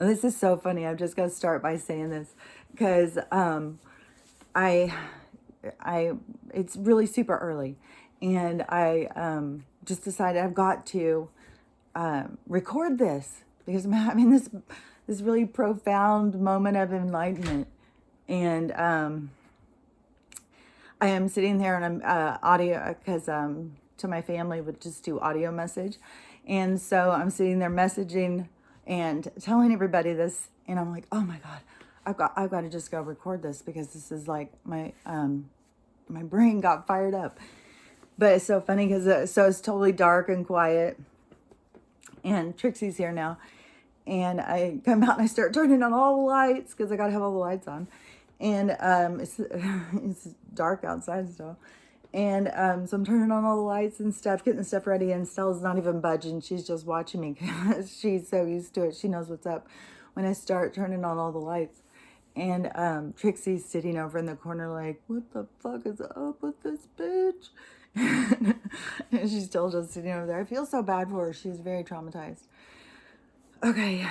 This is so funny. I'm just gonna start by saying this because I I it's really super early, and I just decided I've got to record this because I'm having this really profound moment of enlightenment, and I am sitting there and I'm audio because to my family would just do audio message, and so I'm sitting there messaging and telling everybody this, and I'm like, oh my god, I've got to just go record this because this is like my brain got fired up. But it's so funny because so it's totally dark and quiet, and Trixie's here now, and I come out and I start turning on all the lights because I gotta have all the lights on, and it's dark outside still, and so I'm turning on all the lights and stuff, getting the stuff ready, and Stella's not even budging. She's just watching me because she's so used to it. She knows what's up when I start turning on all the lights. And Trixie's sitting over in the corner like, what the fuck is up with this bitch? And she's still just sitting over there. I feel so bad for her. She's very traumatized. Okay.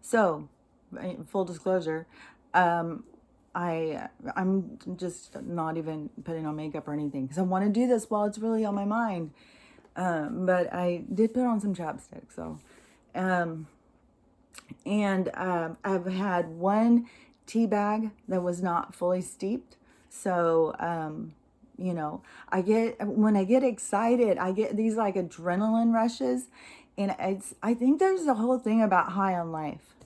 So, full disclosure, I'm just not even putting on makeup or anything because I want to do this while it's really on my mind. But I did put on some chapstick, so I've had one tea bag that was not fully steeped. So, when I get excited, I get these like adrenaline rushes. And I think there's a whole thing about high on life.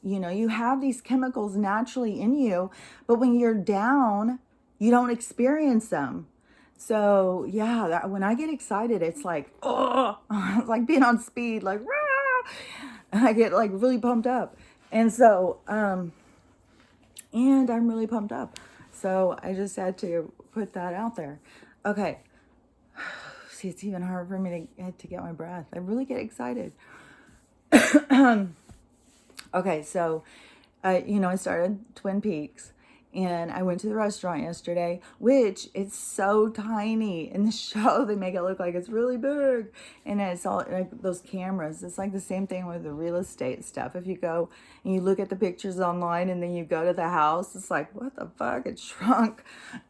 You have these chemicals naturally in you, but when you're down, you don't experience them. So yeah, when I get excited, it's like, oh, it's like being on speed, like, rah! And I get like really pumped up. And so, and I'm really pumped up. So I just had to put that out there. Okay. See, it's even hard for me to get my breath. I really get excited. Okay, so, I started Twin Peaks, and I went to the restaurant yesterday, which it's so tiny. In the show, they make it look like it's really big, and it's all like those cameras. It's like the same thing with the real estate stuff. If you go and you look at the pictures online, and then you go to the house, it's like, what the fuck? It's shrunk.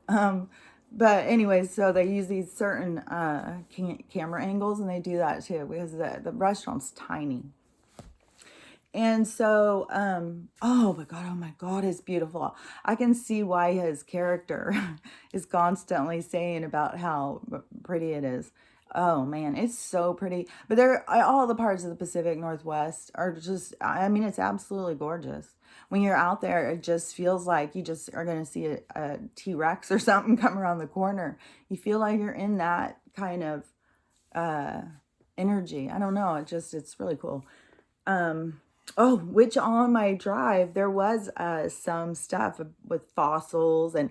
But anyways, so they use these certain camera angles, and they do that too because the restaurant's tiny. And so, oh my God, it's beautiful. I can see why his character is constantly saying about how pretty it is. Oh man, it's so pretty. But all the parts of the Pacific Northwest are just, I mean, it's absolutely gorgeous. When you're out there, it just feels like you just are going to see a T-Rex or something come around the corner. You feel like you're in that kind of energy. I don't know. It's really cool. Oh, which on my drive, there was some stuff with fossils and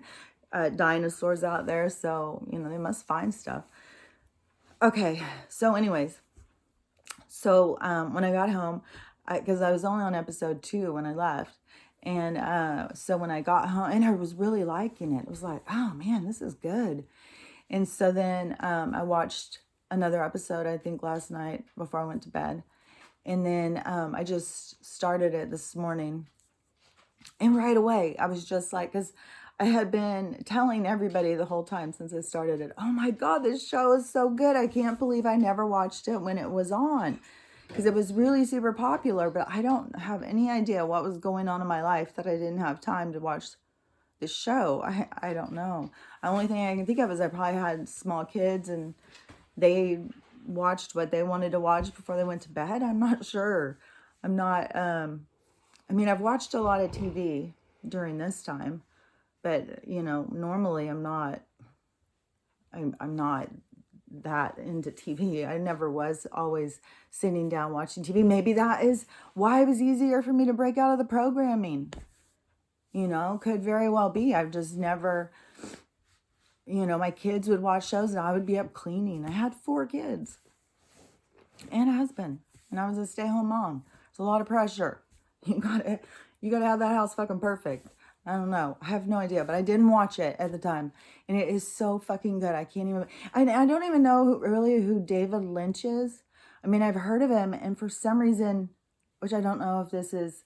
dinosaurs out there. So, they must find stuff. Okay. So anyways, when I got home, because I was only on episode 2 when I left. And so when I got home, and I was really liking it. It was like, oh man, this is good. And so then I watched another episode, I think last night before I went to bed. And then I just started it this morning. And right away, I was just like, because I had been telling everybody the whole time since I started it, oh my God, this show is so good. I can't believe I never watched it when it was on. Because it was really super popular, but I don't have any idea what was going on in my life that I didn't have time to watch the show. I don't know. The only thing I can think of is I probably had small kids and they watched what they wanted to watch before they went to bed. I'm not sure. I'm not, I've watched a lot of TV during this time, but normally I'm not that into TV. I never was always sitting down watching TV. Maybe that is why it was easier for me to break out of the programming. Could very well be. I've just never, my kids would watch shows and I would be up cleaning. I had 4 kids and a husband, and I was a stay-at-home mom. It's a lot of pressure. You gotta have that house fucking perfect. I don't know. I have no idea, but I didn't watch it at the time, and it is so fucking good. I can't even. I don't even know who David Lynch is. I mean, I've heard of him, and for some reason, which I don't know if this is,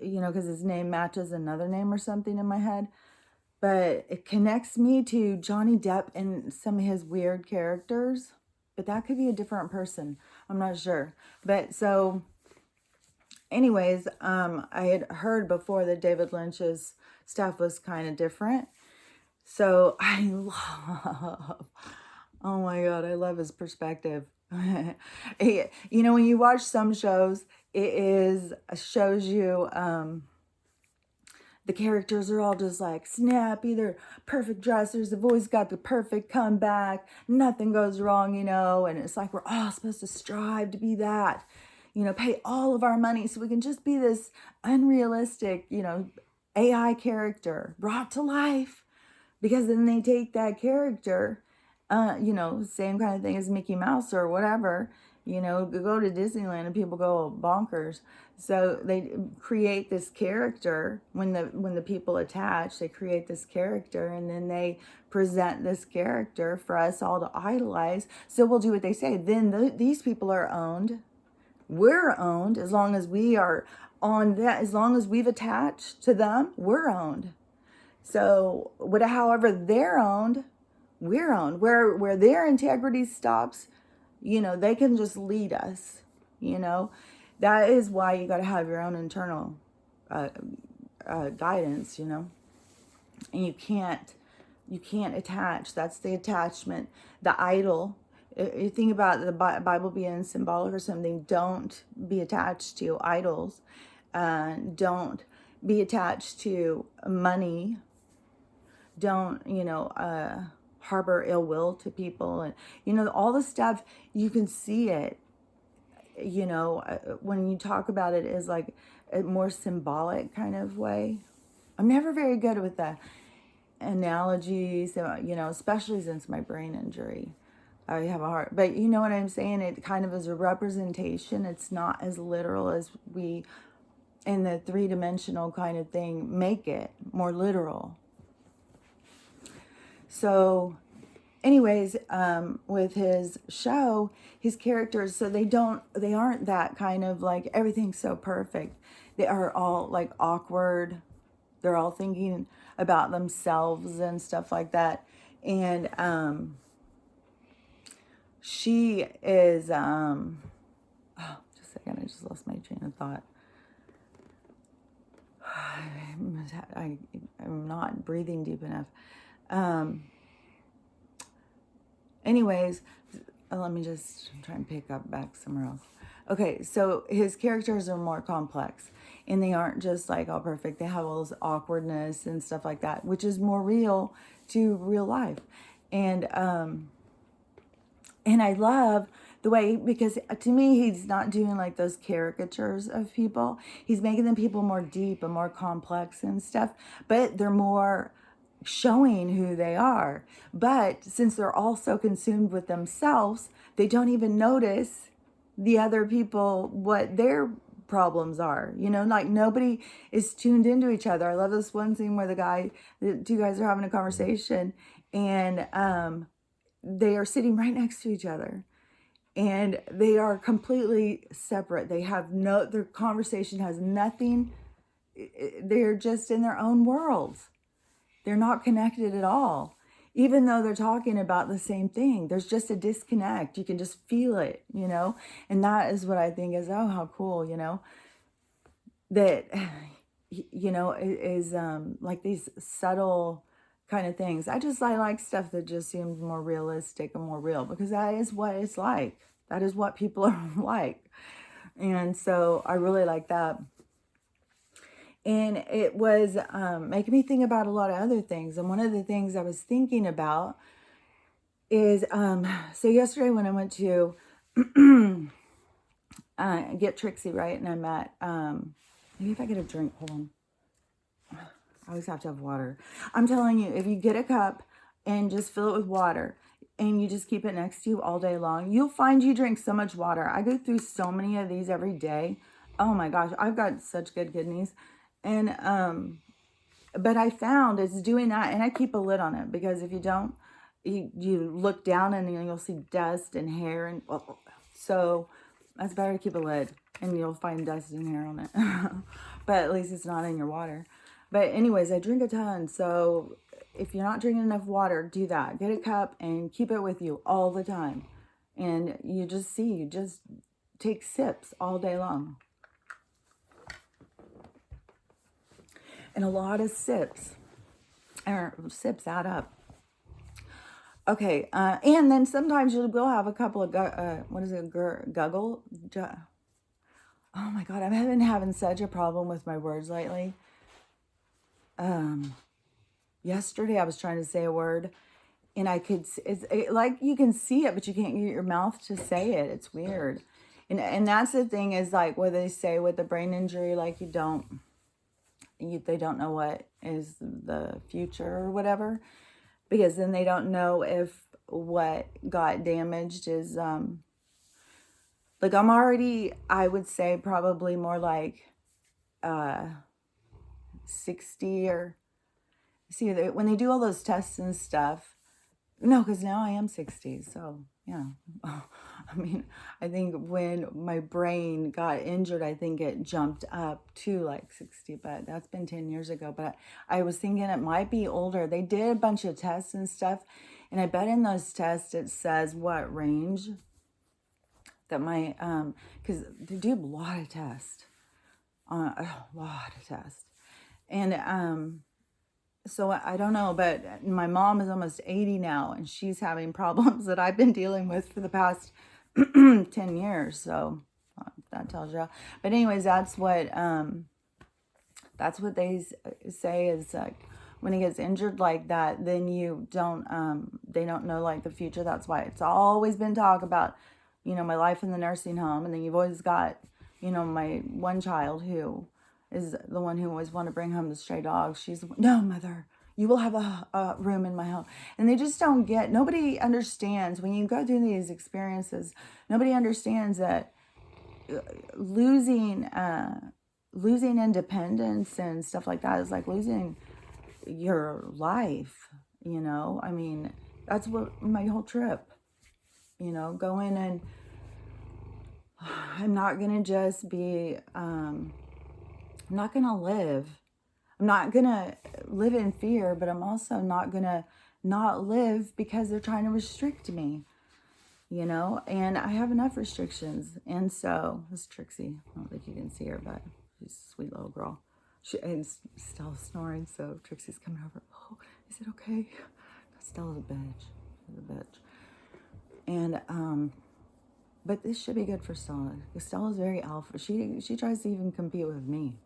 you know, because his name matches another name or something in my head, but it connects me to Johnny Depp and some of his weird characters, but that could be a different person. I'm not sure. But so anyways, I had heard before that David Lynch's stuff was kind of different. So I love, oh my God, I love his perspective. You know, when you watch some shows, shows you, the characters are all just like snappy, they're perfect dressers, they've always got the perfect comeback, nothing goes wrong, you know, and it's like we're all supposed to strive to be that, you know, pay all of our money so we can just be this unrealistic, you know, AI character brought to life, because then they take that character, you know, same kind of thing as Mickey Mouse or whatever, you know, go to Disneyland and people go bonkers. So they create this character when the people attach, they create this character, and then they present this character for us all to idolize. So we'll do what they say. Then these people are owned. We're owned as long as we are on that. As long as we've attached to them, we're owned. So however they're owned, we're owned. Where their integrity stops, you know, they can just lead us, you know. That is why you got to have your own internal guidance, you know. And you can't attach. That's the attachment, the idol. You think about the Bible being symbolic or something. Don't be attached to idols. Don't be attached to money. Don't, you know, harbor ill will to people. And, you know, all the stuff, you can see it. You know, when you talk about it as like a more symbolic kind of way. I'm never very good with the analogies, you know, especially since my brain injury. I have a heart, but you know what I'm saying? It kind of is a representation. It's not as literal as we, in the three-dimensional kind of thing, make it more literal. So anyways, with his show, his characters, so they aren't that kind of like everything's so perfect. They are all like awkward. They're all thinking about themselves and stuff like that. And she is, oh, just a second, I just lost my train of thought. I'm not breathing deep enough. Anyways, let me just try and pick up back somewhere else. Okay, so his characters are more complex, and they aren't just like all perfect. They have all this awkwardness and stuff like that, which is more real to real life. And I love the way, because to me, he's not doing like those caricatures of people. He's making them people more deep and more complex and stuff, but they're more showing who they are. But since they're all so consumed with themselves, they don't even notice the other people, what their problems are. You know, like nobody is tuned into each other. I love this one scene where the two guys are having a conversation, and they are sitting right next to each other, and they are completely separate. Their conversation has nothing. They're just in their own worlds. They're not connected at all. Even though they're talking about the same thing, there's just a disconnect. You can just feel it, you know? And that is what I think is, oh, how cool, you know? That, you know, is like these subtle kind of things. I like stuff that just seems more realistic and more real, because that is what it's like. That is what people are like. And so I really like that. And it was making me think about a lot of other things. And one of the things I was thinking about is, so yesterday when I went to get Trixie, right? And I'm at, maybe if I get a drink, hold on. I always have to have water. I'm telling you, if you get a cup and just fill it with water, and you just keep it next to you all day long, you'll find you drink so much water. I go through so many of these every day. Oh my gosh, I've got such good kidneys. And, but I found it's doing that, and I keep a lid on it, because if you don't, you look down and you'll see dust and hair. And so That's better to keep a lid, and you'll find dust and hair on it. But at least it's not in your water. But anyways, I drink a ton, so if you're not drinking enough water, do that. Get a cup and keep it with you all the time. And you just take sips all day long. And a lot of sips add up. Okay, and then sometimes you will have a couple of, guggle? Oh my God, I've been having such a problem with my words lately. Yesterday I was trying to say a word, and like you can see it, but you can't get your mouth to say it. It's weird. And that's the thing, is like what they say with the brain injury, like they don't know what is the future or whatever, because then they don't know if what got damaged is, like I'm already, I would say probably more like 60 or, see, when they do all those tests and stuff, no, because now I am 60, so yeah. I mean, I think when my brain got injured, I think it jumped up to like 60, but that's been 10 years ago. But I was thinking it might be older. They did a bunch of tests and stuff, and I bet in those tests it says what range that my, because they do a lot of tests, and so I don't know, but my mom is almost 80 now, and she's having problems that I've been dealing with for the past 10 years. So that tells you. But anyways, that's what they say is like, when he gets injured like that, then they don't know like the future. That's why it's always been talk about, my life in the nursing home. And then you've always got, my one child who is the one who always want to bring home the stray dogs. She's, no, mother, you will have a room in my home. And they just don't get, nobody understands when you go through these experiences, nobody understands that losing independence and stuff like that is like losing your life, I mean, that's what my whole trip, going, and I'm not going to just be, I'm not going to live in fear, but I'm also not going to not live because they're trying to restrict me, and I have enough restrictions. And so this Trixie, I don't think you can see her, but she's a sweet little girl. She's still snoring, so Trixie's coming over. Oh, is it okay? Stella's a bitch. She's a bitch. And, but this should be good for Stella. Stella's very alpha. She tries to even compete with me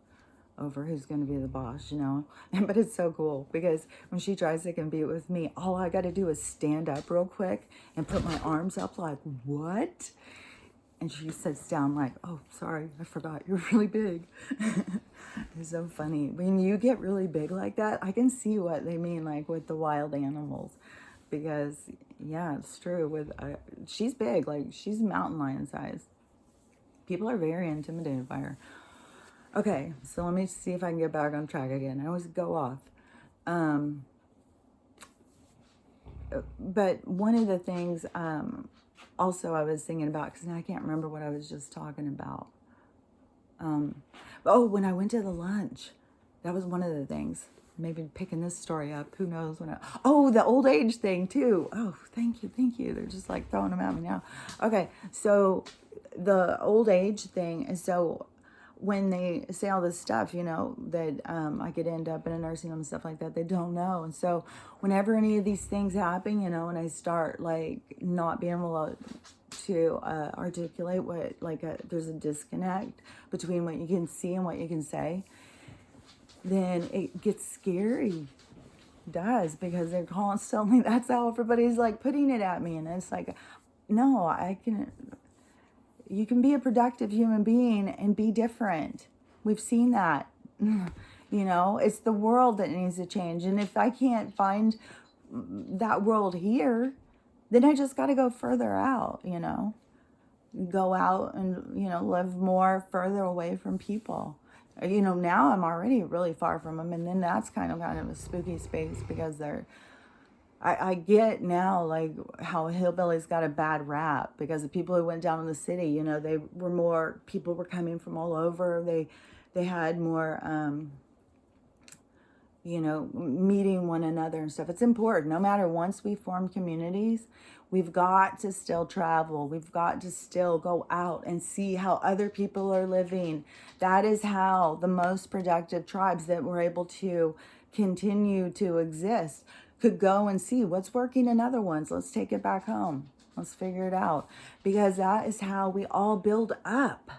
over who's going to be the boss, But it's so cool because when she tries to compete with me, all I got to do is stand up real quick and put my arms up like, what? And she sits down like, oh, sorry, I forgot. You're really big. It's so funny. When you get really big like that, I can see what they mean, like with the wild animals. Because, yeah, it's true. She's big. Like, she's mountain lion size. People are very intimidated by her. Okay, so let me see if I can get back on track again. I always go off. But one of the things also I was thinking about, because now I can't remember what I was just talking about. When I went to the lunch, that was one of the things. Maybe picking this story up. Who knows when the old age thing too. Oh, thank you. They're just like throwing them at me now. Okay, so the old age thing is, so when they say all this stuff, that I could end up in a nursing home and stuff like that, they don't know. And so whenever any of these things happen, and I start like not being able to articulate there's a disconnect between what you can see and what you can say, then it gets scary. It does, because they're constantly, that's how everybody's like putting it at me. And it's like, no, you can be a productive human being and be different. We've seen that. It's the world that needs to change. And if I can't find that world here, then I just got to go further out, go out and, live more further away from people. Now I'm already really far from them. And then that's kind of a spooky space because I get now, like, how hillbillies got a bad rap because the people who went down in the city, you know, they were more, people were coming from all over. They had more, you know, meeting one another and stuff. It's important. No matter, once we form communities, we've got to still travel. We've got to still go out and see how other people are living. That is how the most productive tribes that were able to continue to exist could go and see what's working in other ones. Let's take it back home. Let's figure it out. Because that is how we all build up.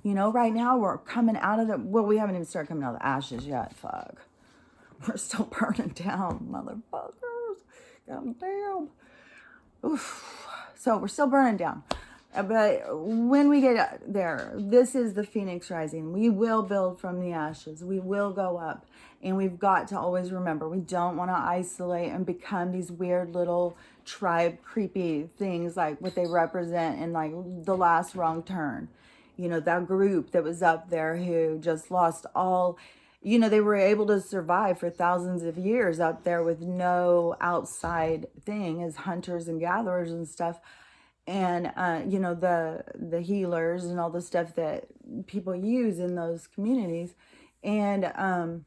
You know, right now we're coming out of the, well, we haven't even started coming out of the ashes yet. Fuck. We're still burning down, motherfuckers. God damn. Oof. So we're still burning down. But when we get there, this is the Phoenix rising. We will build from the ashes. We will go up. And we've got to always remember, we don't want to isolate and become these weird little tribe creepy things like what they represent in like the last wrong turn. You know, that group that was up there who just lost all, you know, they were able to survive for thousands of years up there with no outside thing as hunters and gatherers and stuff. And, you know, the healers and all the stuff that people use in those communities. And,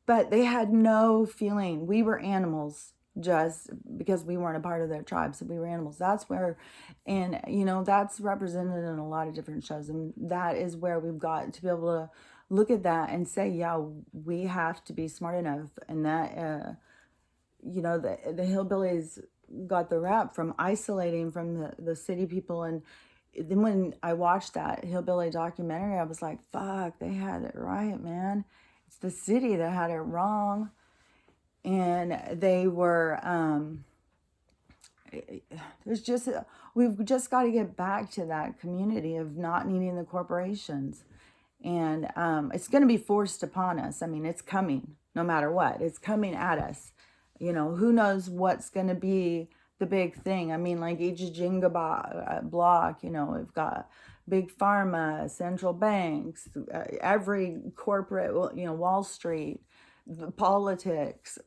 but they had no feeling. We were animals just because we weren't a part of their tribe. So we were animals. That's where, and, you know, that's represented in a lot of different shows. And that is where we've got to be able to look at that and say, yeah, we have to be smart enough. And that, you know, the hillbillies got the rap from isolating from the city people. And then when I watched that hillbilly documentary, I was like, fuck, they had it right, man. It's the city that had it wrong. And they were, there's just, we've just got to get back to that community of not needing the corporations. And it's going to be forced upon us. I mean, it's coming no matter what. It's coming at us. You know, who knows what's going to be the big thing. I mean, like each Jenga block, you know, we've got big pharma, central banks, every corporate, you know, Wall Street, the politics,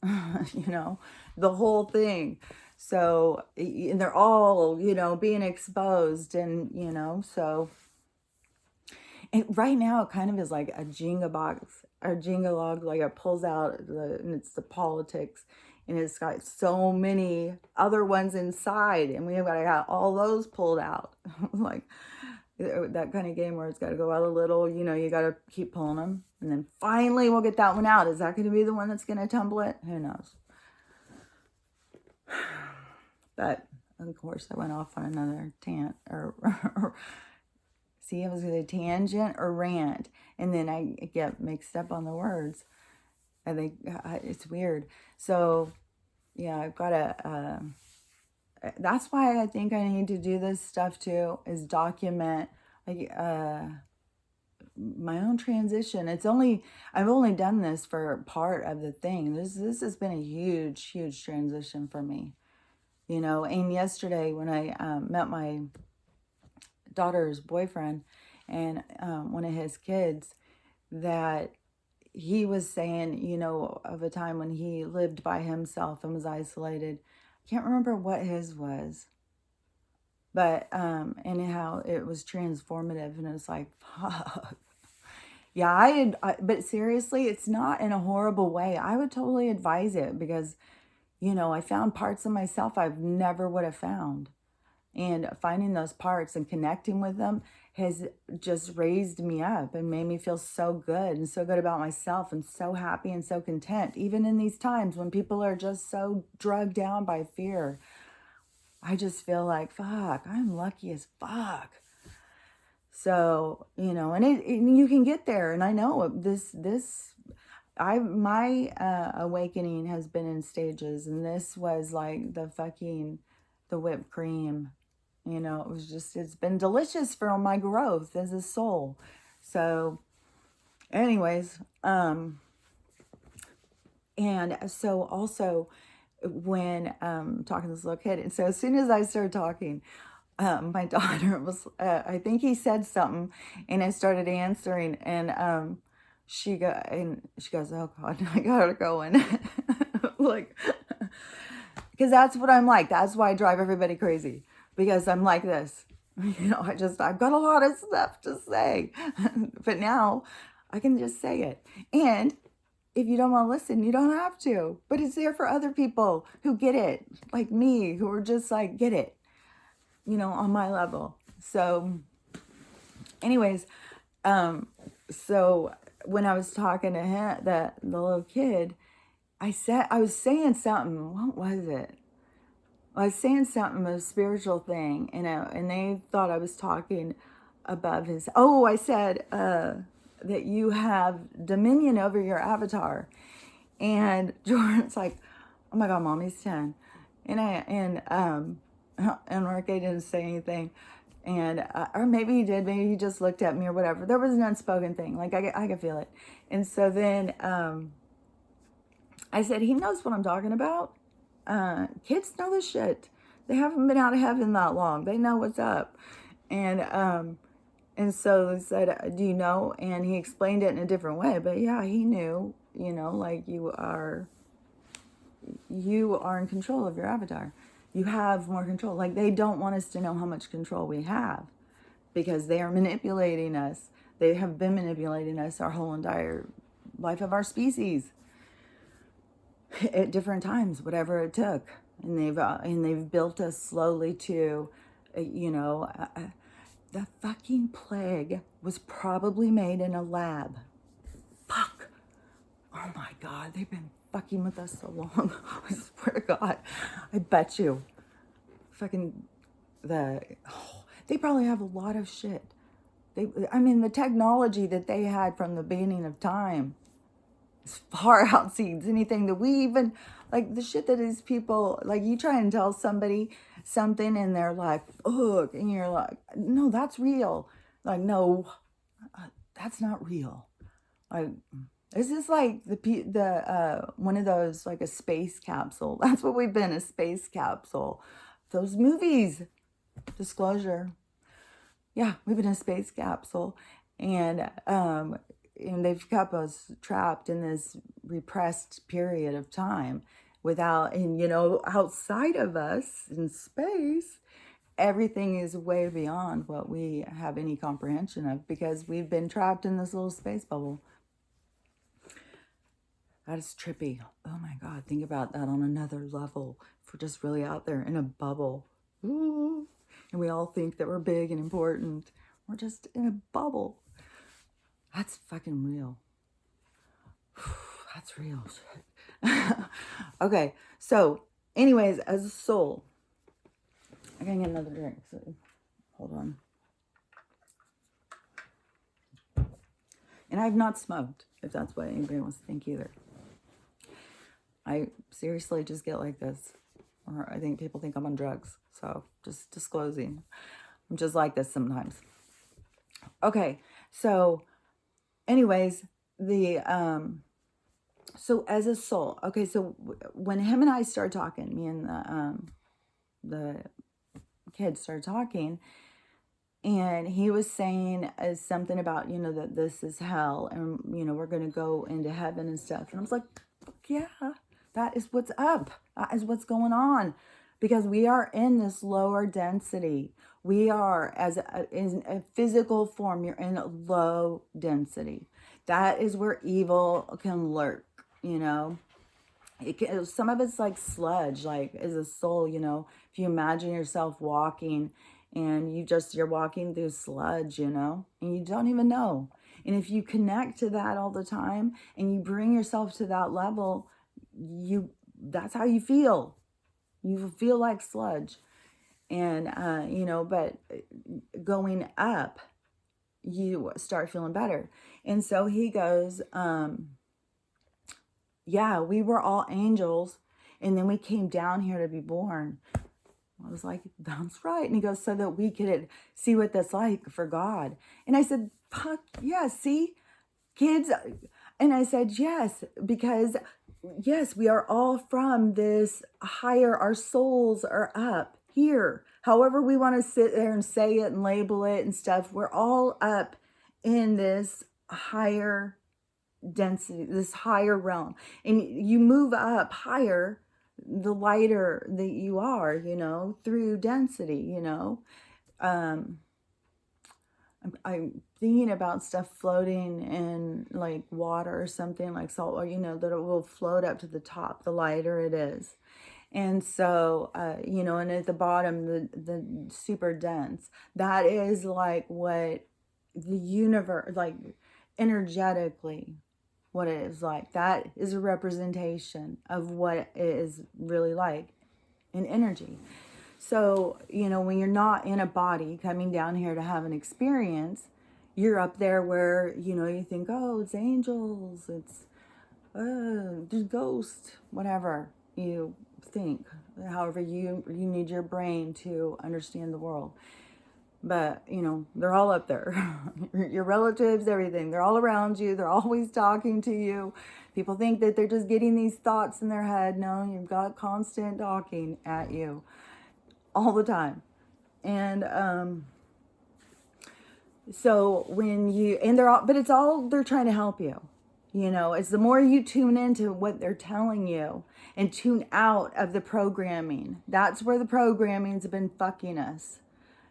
you know, the whole thing. So and they're all, you know, being exposed and, you know, so. And right now, it kind of is like a Jenga box or Jenga log, like it pulls out, and it's the politics, and it's got so many other ones inside, and we've got to got all those pulled out. Like that kind of game where it's got to go out a little, you know, you got to keep pulling them, and then finally we'll get that one out. Is that going to be the one that's going to tumble it? Who knows? But of course, I went off on another see, I was going to tangent or rant, and then I get mixed up on the words. I think it's weird. So, yeah, I've got to, that's why I think I need to do this stuff too, is document like my own transition. I've only done this for part of the thing. This has been a huge transition for me, you know. And yesterday when I met my daughter's boyfriend and one of his kids, that he was saying, you know, of a time when he lived by himself and was isolated. I can't remember what his was, but anyhow, it was transformative, and it's like, fuck. Yeah, but seriously, it's not in a horrible way. I would totally advise it because, you know, I found parts of myself I've never would have found. And finding those parts and connecting with them has just raised me up and made me feel so good and so good about myself and so happy and so content. Even in these times when people are just so drugged down by fear, I just feel like, fuck, I'm lucky as fuck. So, you know, and you can get there. And I know my awakening has been in stages, and this was like the whipped cream. You know, it's been delicious for my growth as a soul. So anyways, and so also when talking to this little kid, and so as soon as I started talking, my daughter was, I think he said something, and I started answering, and she goes, oh God, I got her going. Like, Because that's what I'm like. That's why I drive everybody crazy. Because I'm like this. I've got a lot of stuff to say. But now I can just say it. And if you don't want to listen, you don't have to. But it's there for other people who get it. Like me, who are just like, get it. On my level. So anyways, so when I was talking to him, the little kid, I was saying something. What was it? I was saying something, a spiritual thing, and they thought I was talking above his. Oh, I said that you have dominion over your avatar, and Jordan's like, "Oh my God, Mommy's 10," and Enrique didn't say anything, and or maybe he did, maybe he just looked at me or whatever. There was an unspoken thing, like I could feel it, and so then I said, he knows what I'm talking about. Kids know this shit. They haven't been out of heaven that long. They know what's up. And so they said, do you know? And he explained it in a different way. But yeah, he knew, like you are in control of your avatar. You have more control. Like they don't want us to know how much control we have because they are manipulating us. They have been manipulating us our whole entire life of our species. At different times, whatever it took, and they've built us slowly to, the fucking plague was probably made in a lab. Fuck. Oh my God, they've been fucking with us so long. I swear to God, I bet you, they probably have a lot of shit. The technology that they had from the beginning of time far outseeds anything that we even, like the shit that these people, like you try and tell somebody something and they're like, ugh, and you're like, no, that's real. Like, no, that's not real. Like, this is like the one of those, like a space capsule. That's what we've been, a space capsule. Those movies, disclosure. Yeah, we've been a space capsule. And they've kept us trapped in this repressed period of time outside of us in space, everything is way beyond what we have any comprehension of because we've been trapped in this little space bubble. That is trippy. Oh my God, think about that on another level. If we're just really out there in a bubble. Ooh. And we all think that we're big and important. We're just in a bubble. That's fucking real. That's real shit. Okay, so anyways, as a soul, I gotta get another drink, so hold on. And I've not smoked, if that's what anybody wants to think either. I seriously just get like this. Or I think people think I'm on drugs, so just disclosing. I'm just like this sometimes. Okay, so anyways, so as a soul, okay, so when him and I started talking, me and the kid started talking, and he was saying something about, that this is hell, and, we're going to go into heaven and stuff. And I was like, yeah, that is what's up. That is what's going on. Because we are in this lower density. We are, in a physical form, you're in a low density. That is where evil can lurk, some of it's like sludge, like as a soul, if you imagine yourself walking and you're walking through sludge, and you don't even know. And if you connect to that all the time and you bring yourself to that level, that's how you feel. You feel like sludge. And, but going up, you start feeling better. And so he goes, yeah, we were all angels, and then we came down here to be born. I was like, that's right. And he goes, so that we could see what that's like for God. And I said, fuck, yeah, see, kids. And I said, yes, because, yes, we are all from this higher, our souls are up here. However we want to sit there and say it and label it and stuff, we're all up in this higher density, this higher realm. And you move up higher, the lighter that you are, you know, through density, you know. Um, I'm thinking about stuff floating in like water or something like salt, or, you know, that it will float up to the top, the lighter it is. And so, you know, and at the bottom, the super dense, that is like what the universe, like energetically, what it is like. That is a representation of what it is really like in energy. So, you know, when you're not in a body coming down here to have an experience, you're up there where, you know, you think, oh, it's angels, it's there's ghosts, whatever you think, however you need your brain to understand the world. But, you know, they're all up there. Your relatives, everything. They're all around you. They're always talking to you. People think that they're just getting these thoughts in their head. No, you've got constant talking at you all the time. And so when you, and they're all, but it's all, they're trying to help you. You know, it's the more you tune into what they're telling you and tune out of the programming. That's where the programming's been fucking us.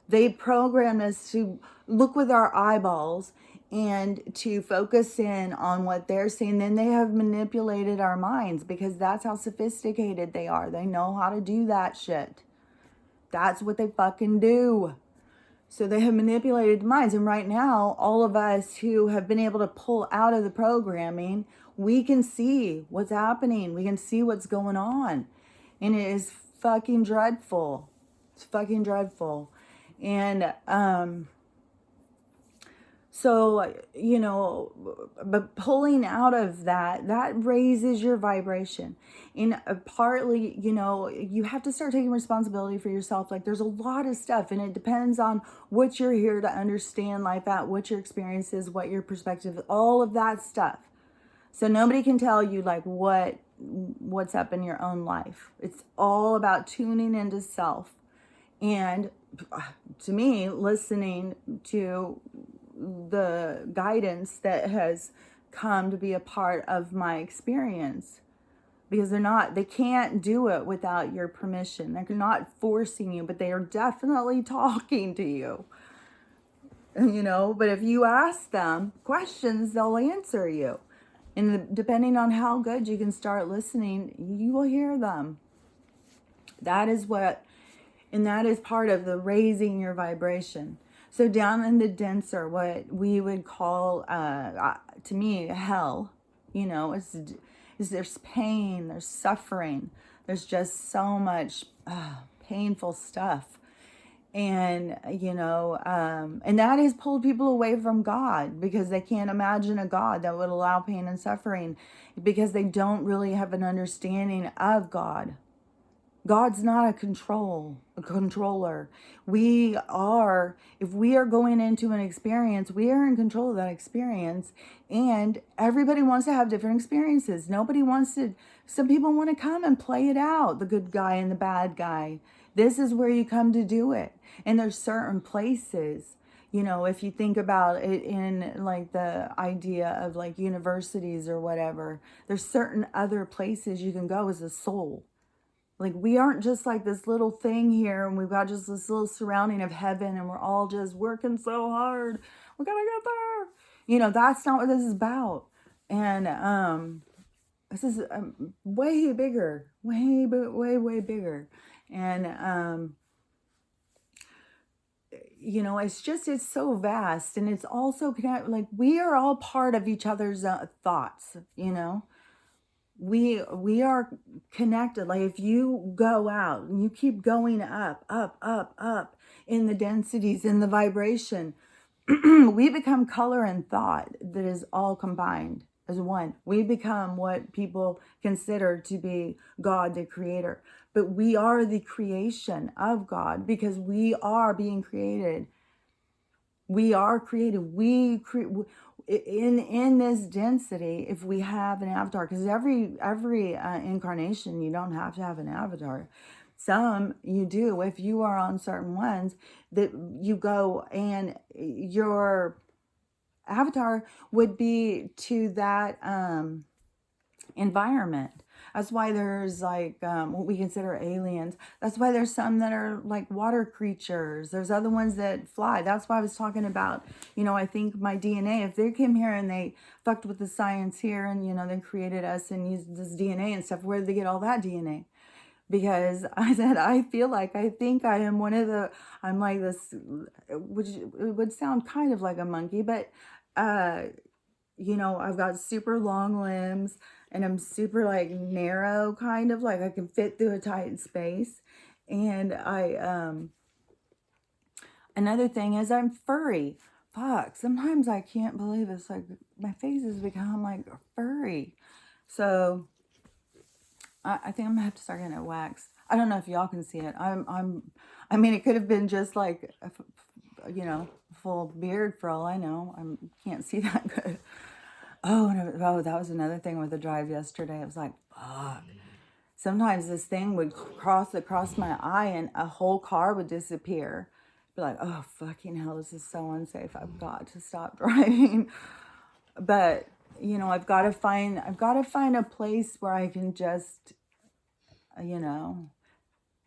They programmed us to look with our eyeballs and to focus in on what they're saying. Then they have manipulated our minds because that's how sophisticated they are. They know how to do that shit. That's what they fucking do. So they have manipulated minds. And right now, all of us who have been able to pull out of the programming, we can see what's happening. We can see what's going on. And it is fucking dreadful. It's fucking dreadful. And so, you know, but pulling out of that, that raises your vibration. And partly, you know, you have to start taking responsibility for yourself. Like there's a lot of stuff, and it depends on what you're here to understand life at, what your experience is, what your perspective, all of that stuff. So nobody can tell you like what's up in your own life. It's all about tuning into self. And to me, listening to the guidance that has come to be a part of my experience, because they can't do it without your permission. They're not forcing you, but they are definitely talking to you, you know. But if you ask them questions, they'll answer you. And depending on how good you can start listening, you will hear them. That is what, and that is part of the raising your vibration. So down in the denser, what we would call, to me, hell, you know, is there's pain, there's suffering, there's just so much painful stuff. And, you know, and that has pulled people away from God because they can't imagine a God that would allow pain and suffering because they don't really have an understanding of God. God's not a controller. We are, if we are going into an experience, we are in control of that experience. And everybody wants to have different experiences. Nobody wants to, some people want to come and play it out, the good guy and the bad guy. This is where you come to do it. And there's certain places, you know, if you think about it in like the idea of like universities or whatever, there's certain other places you can go as a soul. Like we aren't just like this little thing here and we've got just this little surrounding of heaven and we're all just working so hard. We're gonna get there. You know, that's not what this is about. And this is way bigger, way bigger. And you know, it's so vast, and it's also connected. Like we are all part of each other's thoughts, you know. We are connected. Like if you go out and you keep going up in the densities, in the vibration, we become color and thought that is all combined as one. We become what people consider to be God, the creator. But we are the creation of God because we are being created. We are created. In this density, if we have an avatar, because every incarnation, you don't have to have an avatar. Some you do if you are on certain ones that you go, and your avatar would be to that environment. That's why there's like what we consider aliens. That's why there's some that are like water creatures. There's other ones that fly. That's why I was talking about, I think my DNA, if they came here and they fucked with the science here and, they created us and used this DNA and stuff, where did they get all that DNA? Because I said, I think I am I'm like this, which it would sound kind of like a monkey, but, I've got super long limbs and I'm super like narrow, kind of like I can fit through a tight space. And another thing is I'm furry. Fuck, sometimes I can't believe it's like my face has become like furry. So I think I'm gonna have to start getting it waxed. I don't know if y'all can see it. I mean, it could have been just like, full beard for all I know. I can't see that good. Oh, that was another thing with the drive yesterday. I was like, fuck. Sometimes this thing would cross across my eye and a whole car would disappear. Be like, oh, fucking hell, this is so unsafe. I've got to stop driving. But, I've got to find a place where I can just,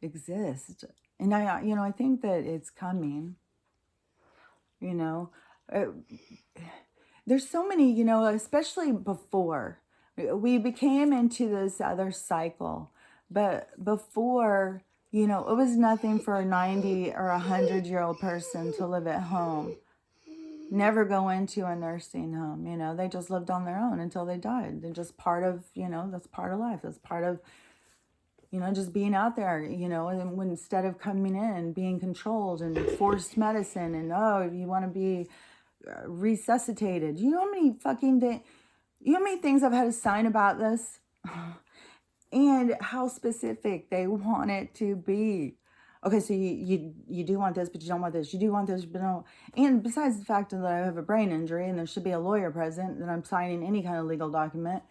exist. And I think that it's coming, there's so many, especially before we became into this other cycle, but before, it was nothing for a 90 or 100-year-old person to live at home, never go into a nursing home. They just lived on their own until they died. They're just part of, that's part of life. That's part of, just being out there, and when instead of coming in and being controlled and forced medicine and, oh, you want to be resuscitated. You know how many things I've had to sign about this? And how specific they want it to be. Okay, so you do want this, but you don't want this. You do want this, but no. And besides the fact that I have a brain injury and there should be a lawyer present, that I'm signing any kind of legal document.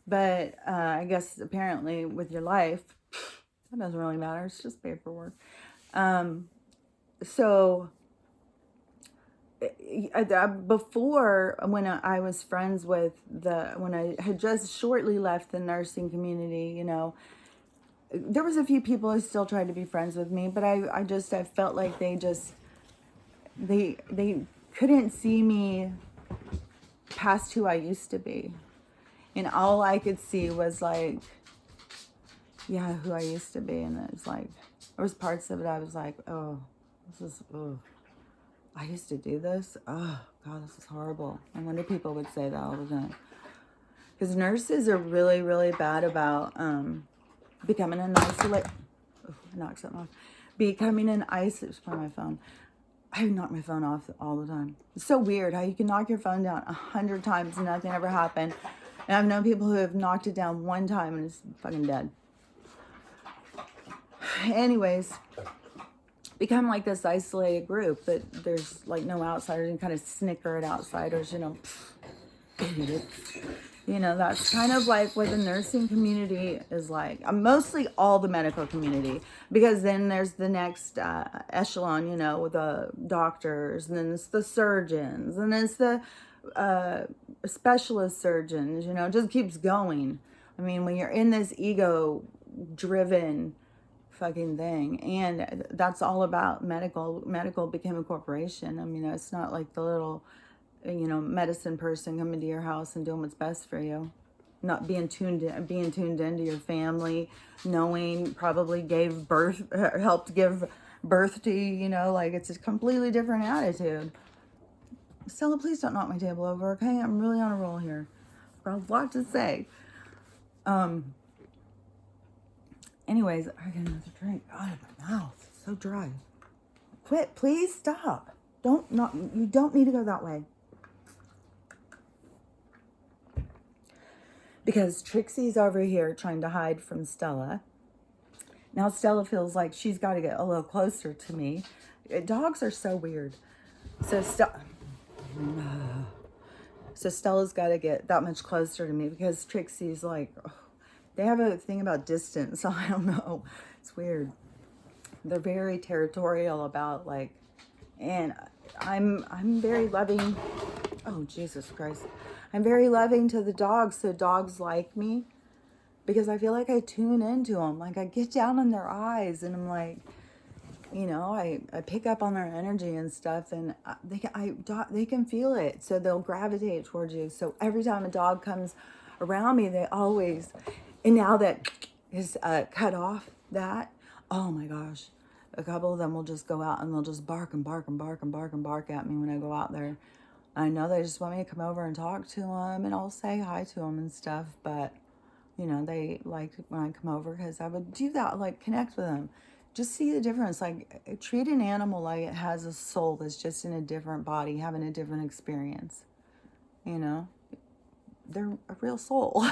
But I guess apparently with your life, that doesn't really matter. It's just paperwork. So before, when I was friends with when I had just shortly left the nursing community, there was a few people who still tried to be friends with me, but I felt like they couldn't see me past who I used to be. And all I could see was like, yeah, who I used to be. And it's like, there was parts of it I was like, oh, I used to do this. Oh, God, this is horrible. I wonder people would say that all the time. Because nurses are really, really bad about becoming an isolated. Oh, I knocked something off. Becoming an isolated. Just my phone. I knock my phone off all the time. It's so weird how you can knock your phone down 100 times and nothing ever happened. And I've known people who have knocked it down one time and it's fucking dead. Anyways, become like this isolated group that there's like no outsiders and kind of snicker at outsiders, idiots. That's kind of like what the nursing community is like. Mostly all the medical community, because then there's the next echelon, with the doctors, and then it's the surgeons, and then it's the specialist surgeons, it just keeps going. I mean, when you're in this ego driven fucking thing, and that's all about medical became a corporation. I mean, it's not like the little medicine person coming to your house and doing what's best for you, not being tuned into your family, knowing probably helped give birth to you, like it's a completely different attitude. Stella, please don't knock my table over, okay? I'm really on a roll here. I've got a lot to say. Anyways, I get another drink. God, my mouth is so dry. Quit, please stop. You don't need to go that way. Because Trixie's over here trying to hide from Stella. Now Stella feels like she's got to get a little closer to me. Dogs are so weird. So Stella's got to get that much closer to me because Trixie's like, they have a thing about distance. I don't know. It's weird. They're very territorial about like, and I'm very loving. Oh, Jesus Christ. I'm very loving to the dogs, so dogs like me. because I feel like I tune into them. Like I get down in their eyes and I'm like, you know, I pick up on their energy and stuff, and they can feel it, so they'll gravitate towards you. So every time a dog comes around me, they always, and now that is cut off that, oh my gosh, a couple of them will just go out and they'll just bark and bark and bark and bark and bark at me when I go out there. I know they just want me to come over and talk to them, and I'll say hi to them and stuff, but you know, they like when I come over because I would do that, like connect with them. Just see the difference. Like treat an animal like it has a soul that's just in a different body, having a different experience. You know, they're a real soul.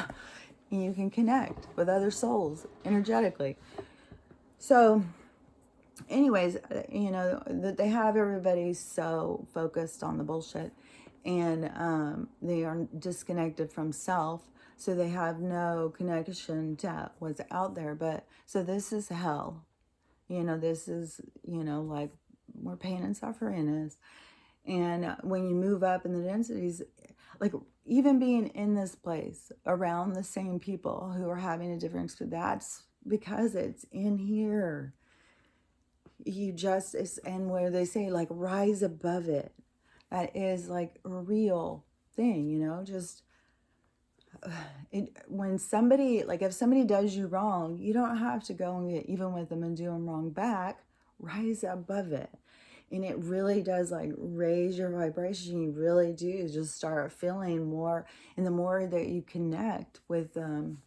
And you can connect with other souls energetically. So, anyways, you know, they have everybody so focused on the bullshit, and they are disconnected from self, so they have no connection to what's out there. But so this is hell, you know, this is, you know, like where pain and suffering is. And when you move up in the densities, like even being in this place around the same people who are having a different experience, that's because it's in here. You just, and where they say like rise above it, that is like a real thing, you know, just when somebody, like if somebody does you wrong, you don't have to go and get even with them and do them wrong back. Rise above it. And it really does like raise your vibration. You really do just start feeling more. And the more that you connect with the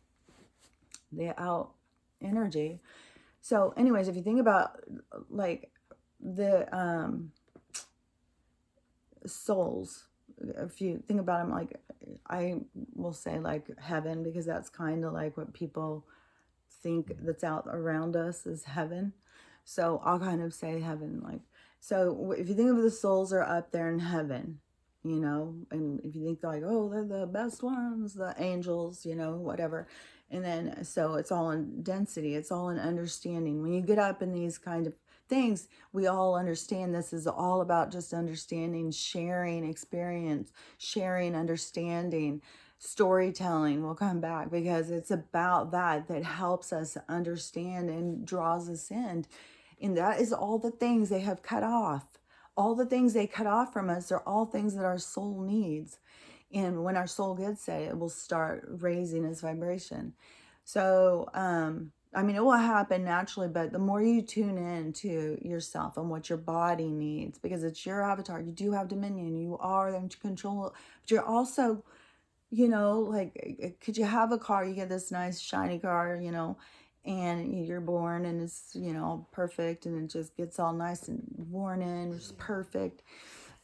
out energy. So anyways, if you think about like the souls, if you think about them, like I will say like heaven, because that's kind of like what people think that's out around us is heaven. So I'll kind of say heaven, like, so if you think of the souls are up there in heaven, you know, and if you think like, oh, they're the best ones, the angels, you know, whatever. And then, so it's all in density. It's all in understanding. When you get up in these kind of things, we all understand this is all about just understanding, sharing experience, sharing understanding, storytelling will come back, because it's about that helps us understand and draws us in. And that is all the things they have cut off. All the things they cut off from us are all things that our soul needs. And when our soul gets it will start raising its vibration. So, I mean, it will happen naturally, but the more you tune in to yourself and what your body needs, because it's your avatar, you do have dominion, you are in control, but you're also, you know, like, could you have a car, you get this nice shiny car, you know, and you're born and it's, you know, perfect, and it just gets all nice and worn in, it's perfect.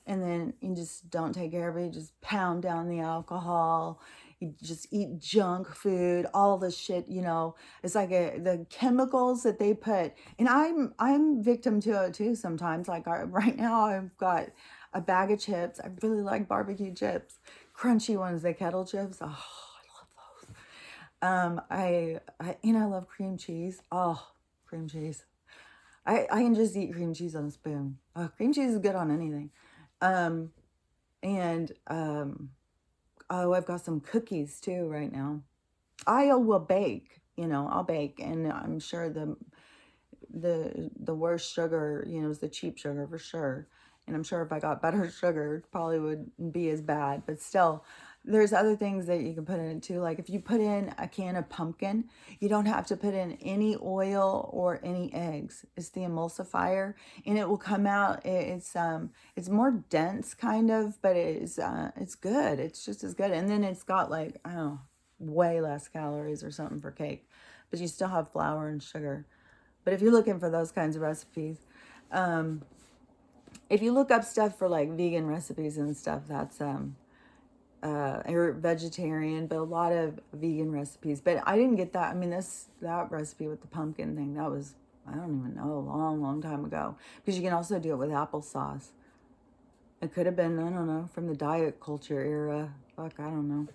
And then you just don't take care of it. You just pound down the alcohol. You just eat junk food, all the shit, you know. It's like the chemicals that they put. And I'm victim to it too sometimes. Like right now I've got a bag of chips. I really like barbecue chips. Crunchy ones, the kettle chips. Oh, I love those. I love cream cheese. Oh, cream cheese. I can just eat cream cheese on a spoon. Cream cheese is good on anything. Um, and oh, I've got some cookies too right now. I will bake, you know, I'll bake, and I'm sure the worst sugar, you know, is the cheap sugar for sure. And I'm sure if I got better sugar, it probably wouldn't be as bad. But still, there's other things that you can put in it too. Like if you put in a can of pumpkin, you don't have to put in any oil or any eggs. It's the emulsifier, and it will come out. It's more dense kind of, but it's good. It's just as good. And then it's got like, I don't know, way less calories or something for cake, but you still have flour and sugar. But if you're looking for those kinds of recipes, if you look up stuff for like vegan recipes and stuff, that's or vegetarian, but a lot of vegan recipes. But I didn't get that. I mean, that recipe with the pumpkin thing, that was, I don't even know, a long, long time ago. Because you can also do it with applesauce. It could have been, I don't know, from the diet culture era. Fuck, I don't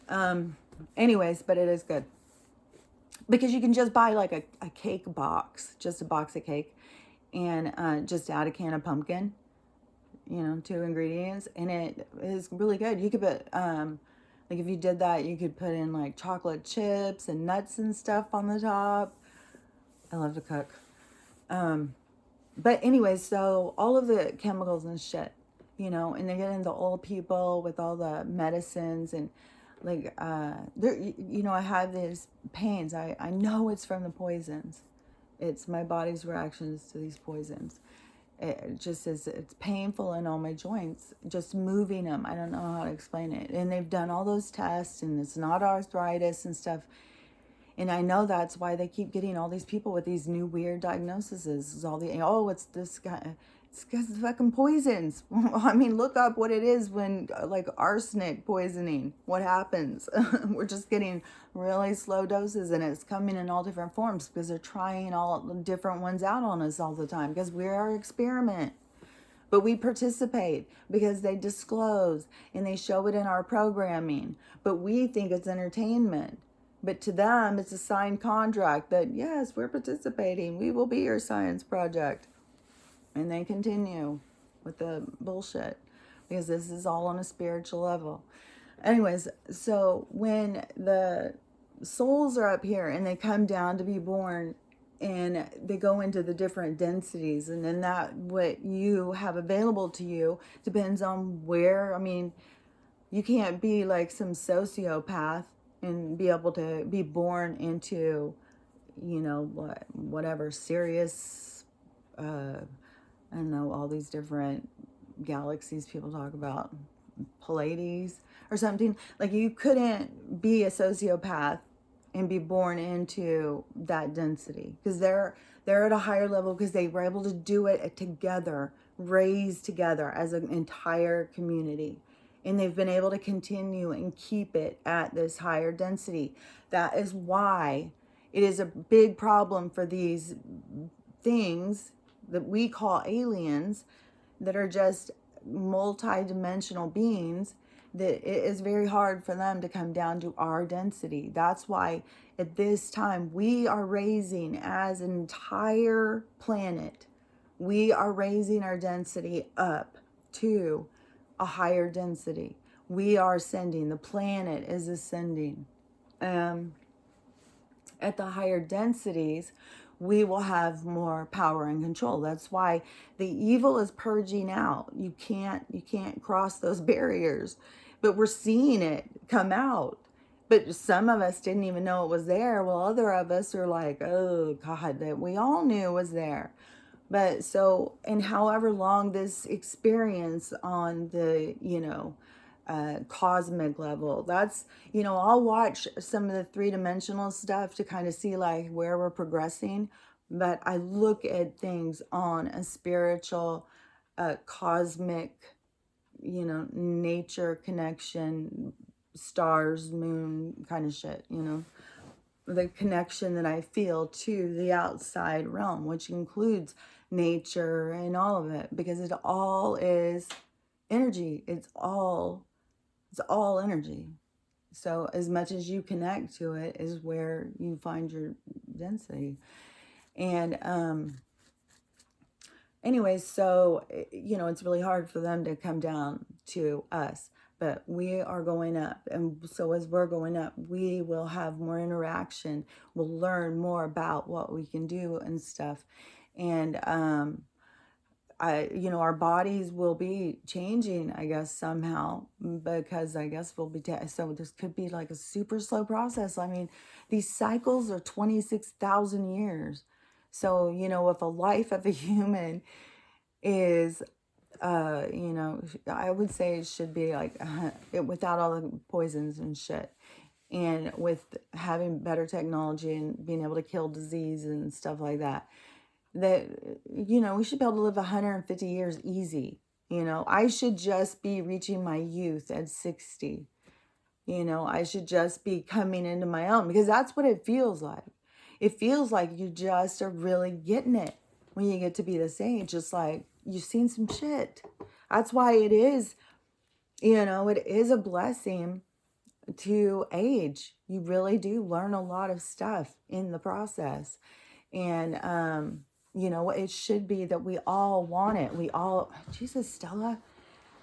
know. Anyways, but it is good. Because you can just buy like a cake box, just a box of cake, and just add a can of pumpkin, you know, 2 ingredients, and it is really good. You could put, like Like if you did that, you could put in like chocolate chips and nuts and stuff on the top. I love to cook. But anyway, so all of the chemicals and shit, and they get into old people with all the medicines and like, I have these pains. I know it's from the poisons. It's my body's reactions to these poisons. It just is, it's painful in all my joints, just moving them. I don't know how to explain it. And they've done all those tests and it's not arthritis and stuff. And I know that's why they keep getting all these people with these new weird diagnoses. Is all it's this guy. It's because of fucking poisons. I mean, look up what it is when, like, arsenic poisoning. What happens? We're just getting really slow doses, and it's coming in all different forms because they're trying all different ones out on us all the time because we're our experiment. But we participate because they disclose and they show it in our programming. But we think it's entertainment. But to them, it's a signed contract that, yes, we're participating. We will be your science project. And they continue with the bullshit because this is all on a spiritual level. Anyways, so when the souls are up here and they come down to be born and they go into the different densities, and then that what you have available to you depends on where. I mean, you can't be like some sociopath and be able to be born into, whatever serious, I don't know, all these different galaxies people talk about, Pleiades or something. Like you couldn't be a sociopath and be born into that density because they're at a higher level because they were able to do it together, raised together as an entire community. And they've been able to continue and keep it at this higher density. That is why it is a big problem for these things that we call aliens, that are just multi-dimensional beings, that it is very hard for them to come down to our density. That's why at this time we are raising as an entire planet, we are raising our density up to a higher density. We are ascending. The planet is ascending. At the higher densities, we will have more power and control. That's why the evil is purging out. You can't cross those barriers, but we're seeing it come out. But some of us didn't even know it was there. Well, other of us are like, oh God, that we all knew was there. But so, and however long this experience on the, cosmic level, that's, I'll watch some of the three-dimensional stuff to kind of see like where we're progressing. But I look at things on a spiritual, cosmic, nature connection, stars, moon kind of shit, the connection that I feel to the outside realm, which includes nature and all of it, because it all is energy. It's all energy. So as much as you connect to it is where you find your density. And anyways, so, it's really hard for them to come down to us. But we are going up. And so as we're going up, we will have more interaction. We'll learn more about what we can do and stuff. And, our bodies will be changing, I guess, somehow, because I guess we'll be, so this could be like a super slow process. I mean, these cycles are 26,000 years. So, if a life of a human is, I would say it should be like without all the poisons and shit, and with having better technology and being able to kill disease and stuff like that, that, we should be able to live 150 years easy. I should just be reaching my youth at 60. I should just be coming into my own, because that's what it feels like. It feels like you just are really getting it when you get to be this age. It's like you've seen some shit. That's why it is, it is a blessing to age. You really do learn a lot of stuff in the process. And, it should be that we all want it. We all, Jesus, Stella,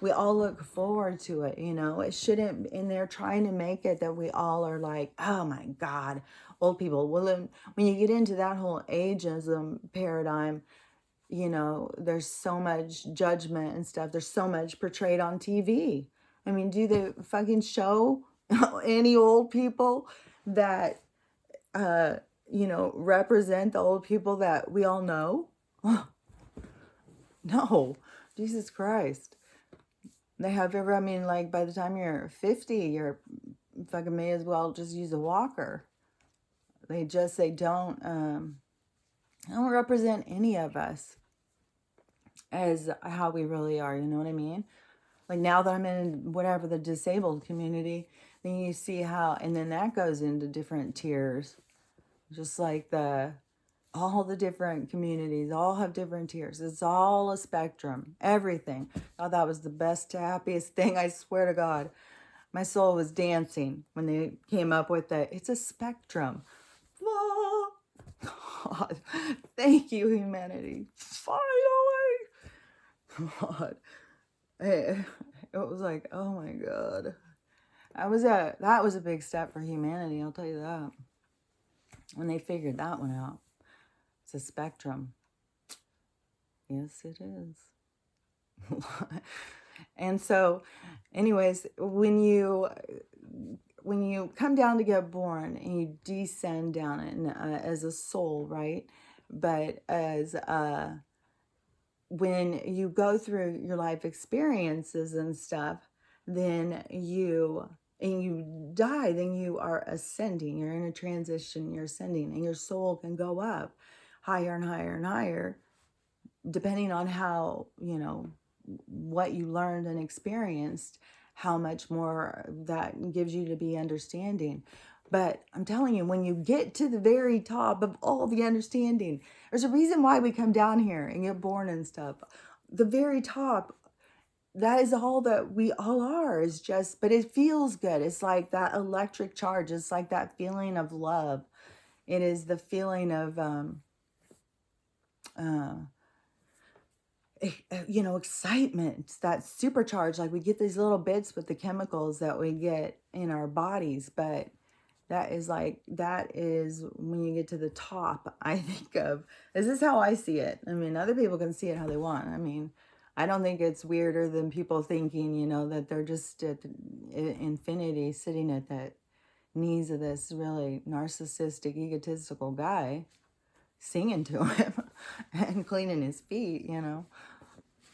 we all look forward to it, you know. It shouldn't, and they're trying to make it that we all are like, oh my God, old people. Well, then when you get into that whole ageism paradigm, you know, there's so much judgment and stuff. There's so much portrayed on TV. I mean, do they fucking show any old people that, you know, represent the old people that we all know? No, Jesus Christ. They have ever, I mean, like by the time you're 50, you're fucking may as well just use a walker. They don't represent any of us as how we really are, you know what I mean? Like now that I'm in whatever the disabled community, then you see how, and then that goes into different tiers, just like all the different communities all have different tiers. It's all a spectrum, everything. Oh, that was the best, happiest thing, I swear to God. My soul was dancing when they came up with it. It's a spectrum. Oh, God, thank you, humanity. Finally. God. It was like, oh my God. That was a big step for humanity, I'll tell you that. When they figured that one out. It's a spectrum. Yes, it is. And so, anyways, when you come down to get born and you descend down and, as a soul, right? But as when you go through your life experiences and stuff, then you die, then you are ascending. You're in a transition, you're ascending, and your soul can go up higher and higher and higher, depending on how, you know, what you learned and experienced, how much more that gives you to be understanding. But I'm telling you, when you get to the very top of all the understanding, there's a reason why we come down here and get born and stuff. The very top, that is all that we all are, is just, but it feels good. It's like that electric charge. It's like that feeling of love. It is the feeling of, you know, excitement, that supercharge. Like we get these little bits with the chemicals that we get in our bodies, but that is when you get to the top, I think of, this is how I see it. I mean, other people can see it how they want. I mean, I don't think it's weirder than people thinking, you know, that they're just at infinity sitting at the knees of this really narcissistic, egotistical guy, singing to him and cleaning his feet, you know.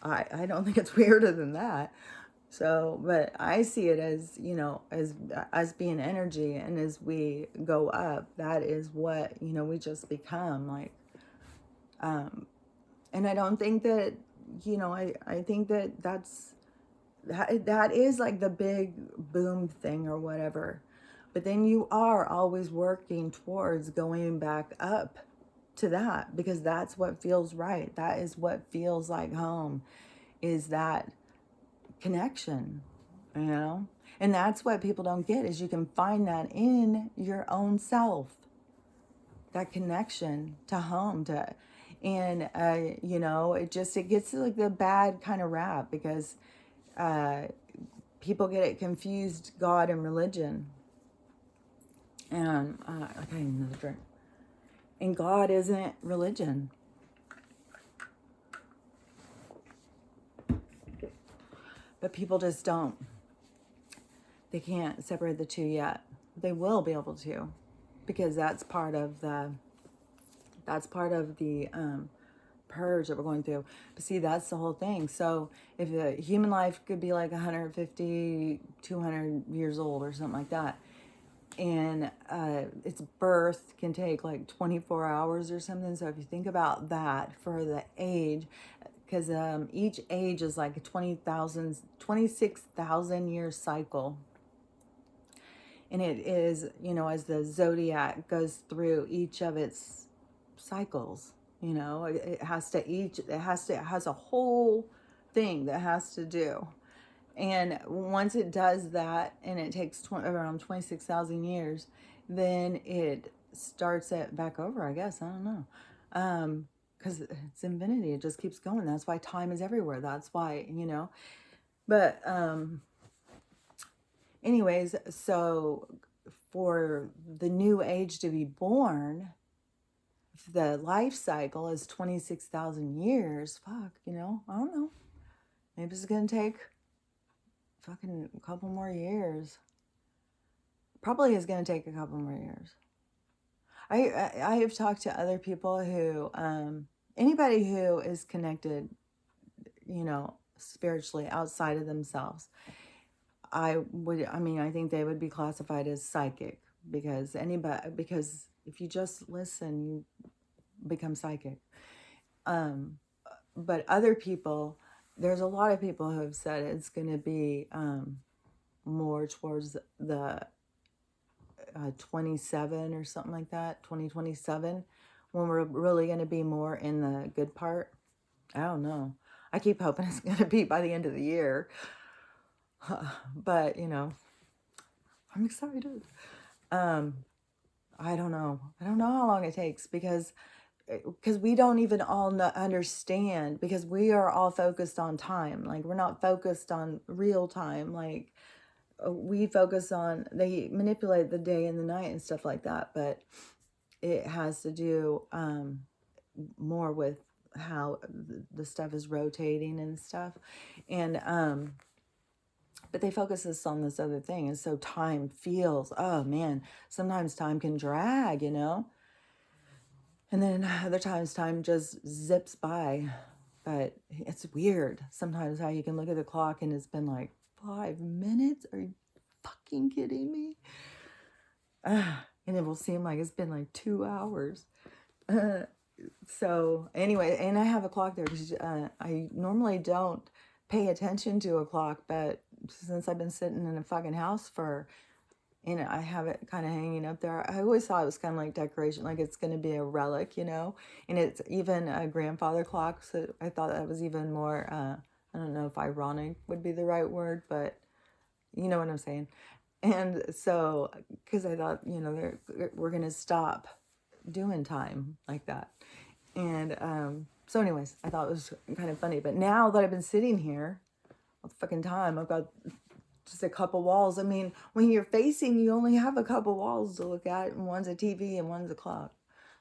I don't think it's weirder than that. So, but I see it as, you know, as being energy, and as we go up, that is what, you know, we just become, like, and I don't think that, you know, I think that that is like the big boom thing or whatever. But then you are always working towards going back up to that, because that's what feels right. That is what feels like home, is that connection, you know? And that's what people don't get, is you can find that in your own self, that connection to home, and you know, it gets like the bad kind of rap, because people get it confused, God and religion. And I need another drink. And God isn't religion. But people just don't. They can't separate the two yet. They will be able to, because that's part of the purge that we're going through. But see, that's the whole thing. So if the human life could be like 150, 200 years old or something like that, and its birth can take like 24 hours or something. So if you think about that for the age, because each age is like a 26,000 year cycle. And it is, you know, as the zodiac goes through each of its cycles, you know, it has a whole thing that has to do. And once it does that, and it takes around 26,000 years, then it starts it back over, I guess. I don't know. Because it's infinity. It just keeps going. That's why time is everywhere. That's why, you know. But anyways, so for the new age to be born, if the life cycle is 26,000 years, fuck, I don't know. Maybe it's going to take fucking a couple more years. Probably is going to take a couple more years. I have talked to other people who, anybody who is connected, spiritually outside of themselves, I think they would be classified as psychic, because if you just listen, you become psychic. But other people, there's a lot of people who have said it's going to be more towards the 27 or something like that, 2027, when we're really going to be more in the good part. I don't know. I keep hoping it's going to be by the end of the year. But, I'm excited. I don't know. I don't know how long it takes, because we don't even all understand, because we are all focused on time. Like, we're not focused on real time. Like, we focus on, they manipulate the day and the night and stuff like that, but it has to do more with how the stuff is rotating and stuff. And but they focus us on this other thing, and so time feels, oh man, sometimes time can drag, and then other times time just zips by. But it's weird sometimes how you can look at the clock and it's been like 5 minutes. Are you fucking kidding me? And it will seem like it's been like 2 hours. So anyway, and I have a clock there because I normally don't pay attention to a clock, but since I've been sitting in a fucking house and I have it kind of hanging up there, I always thought it was kind of like decoration, like it's going to be a relic, and it's even a grandfather clock, so I thought that was even more, I don't know if ironic would be the right word, but you know what I'm saying. And so, because I thought, we're going to stop doing time like that. And so anyways, I thought it was kind of funny. But now that I've been sitting here all the fucking time, I've got just a couple walls. I mean, when you're facing, you only have a couple walls to look at, and one's a TV and one's a clock.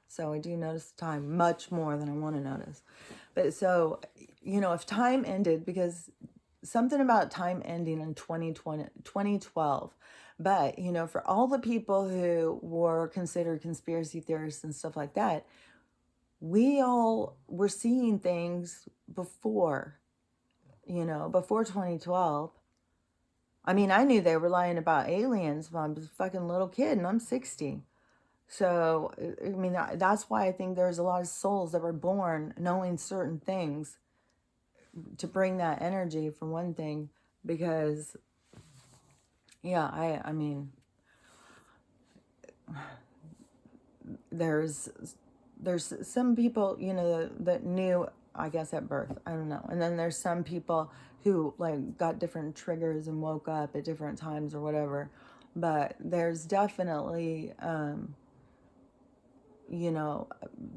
So I do notice the time much more than I want to notice. But so, if time ended, because something about time ending in 2012. But, for all the people who were considered conspiracy theorists and stuff like that, we all were seeing things before 2012. I mean, I knew they were lying about aliens when I was a fucking little kid, and I'm 60. So, I mean, that's why I think there's a lot of souls that were born knowing certain things, to bring that energy, for one thing, because, yeah, I mean, there's some people, that knew, I guess, at birth. I don't know. And then there's some people who, like, got different triggers and woke up at different times or whatever. But there's definitely,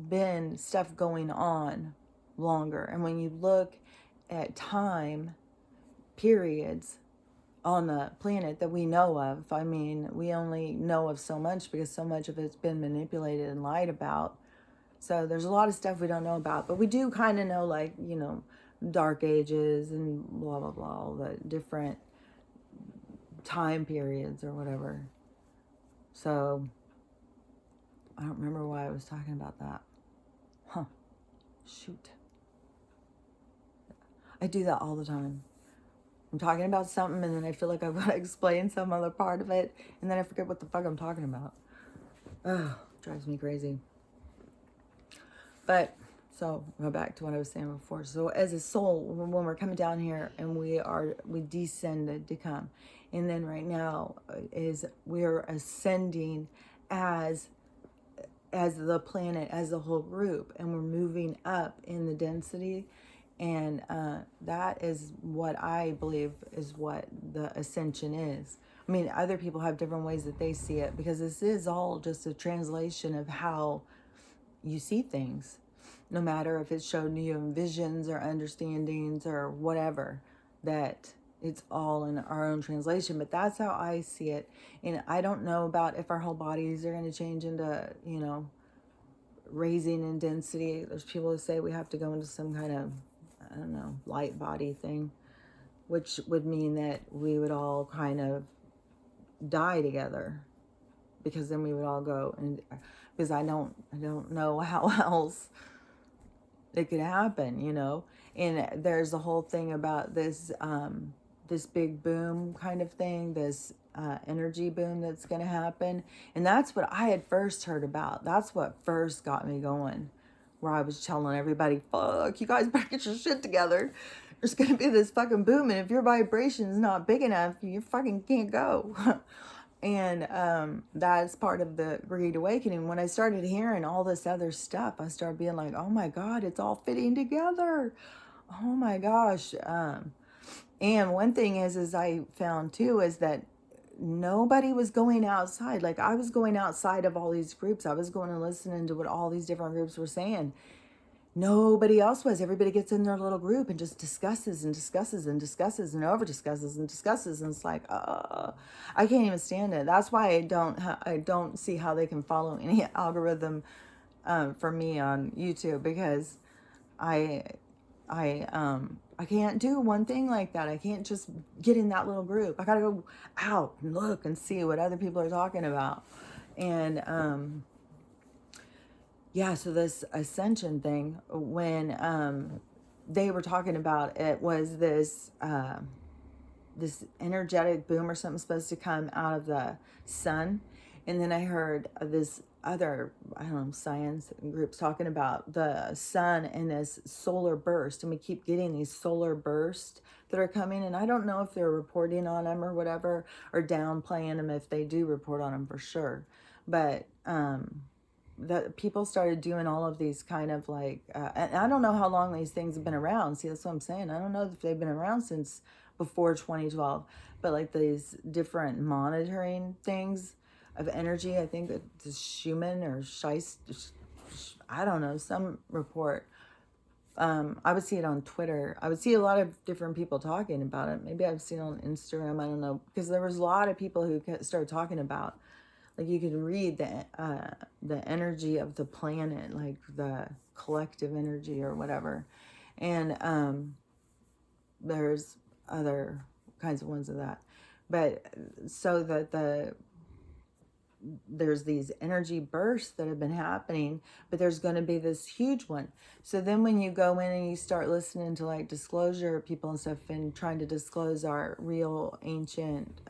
been stuff going on longer. And when you look at time periods on the planet that we know of, I mean, we only know of so much because so much of it's been manipulated and lied about. So there's a lot of stuff we don't know about, but we do kind of know, like, dark ages and blah, blah, blah, all the different time periods or whatever. So I don't remember why I was talking about that. Shoot. I do that all the time. I'm talking about something, and then I feel like I've got to explain some other part of it, and then I forget what the fuck I'm talking about. Ugh, drives me crazy. But, so, go back to what I was saying before. So, as a soul, when we're coming down here, and we descended to come, and then right now we're ascending as the planet, as the whole group, and we're moving up in the density. And that is what I believe is what the ascension is. I mean, other people have different ways that they see it, because this is all just a translation of how you see things, no matter if it's shown to you in visions or understandings or whatever, that it's all in our own translation, but that's how I see it. And I don't know about if our whole bodies are going to change into, you know, raising in density. There's people who say we have to go into some kind of, I don't know, light body thing, which would mean that we would all kind of die together, because then we would all go, and because I don't know how else it could happen, you know. And there's a whole thing about this this big boom kind of thing, this energy boom that's going to happen. And that's what I had first heard about. That's what first got me going, where I was telling everybody, fuck, you guys better get your shit together. There's going to be this fucking boom, and if your vibration is not big enough, you fucking can't go. And that's part of the Great Awakening. When I started hearing all this other stuff, I started being like, oh my God, it's all fitting together. Oh my gosh. And one thing is I found too, is that nobody was going outside. Like, I was going outside of all these groups. I was going and listening to what all these different groups were saying. Nobody else was. Everybody gets in their little group and just discusses and discusses and discusses and over discusses and discusses, and it's like, I can't even stand it. That's why I don't see how they can follow any algorithm for me on YouTube, because I can't do one thing like that. I can't just get in that little group. I gotta go out and look and see what other people are talking about. And yeah, so this ascension thing, when they were talking about it, was this this energetic boom or something supposed to come out of the sun. And then I heard this other, I don't know, science groups talking about the sun and this solar burst. And we keep getting these solar bursts that are coming. And I don't know if they're reporting on them or whatever, or downplaying them if they do report on them for sure. But that people started doing all of these kind of like, and I don't know how long these things have been around. See, that's what I'm saying. I don't know if they've been around since before 2012, but like these different monitoring things of energy. I think that this Schumann or Scheist, I don't know, some report. I would see it on Twitter. I would see a lot of different people talking about it. Maybe I've seen it on Instagram. I don't know, because there was a lot of people who started talking about, like, you could read the energy of the planet, like the collective energy or whatever. And there's other kinds of ones of that. But so that there's these energy bursts that have been happening, but there's going to be this huge one. So then when you go in and you start listening to like disclosure people and stuff, and trying to disclose our real ancient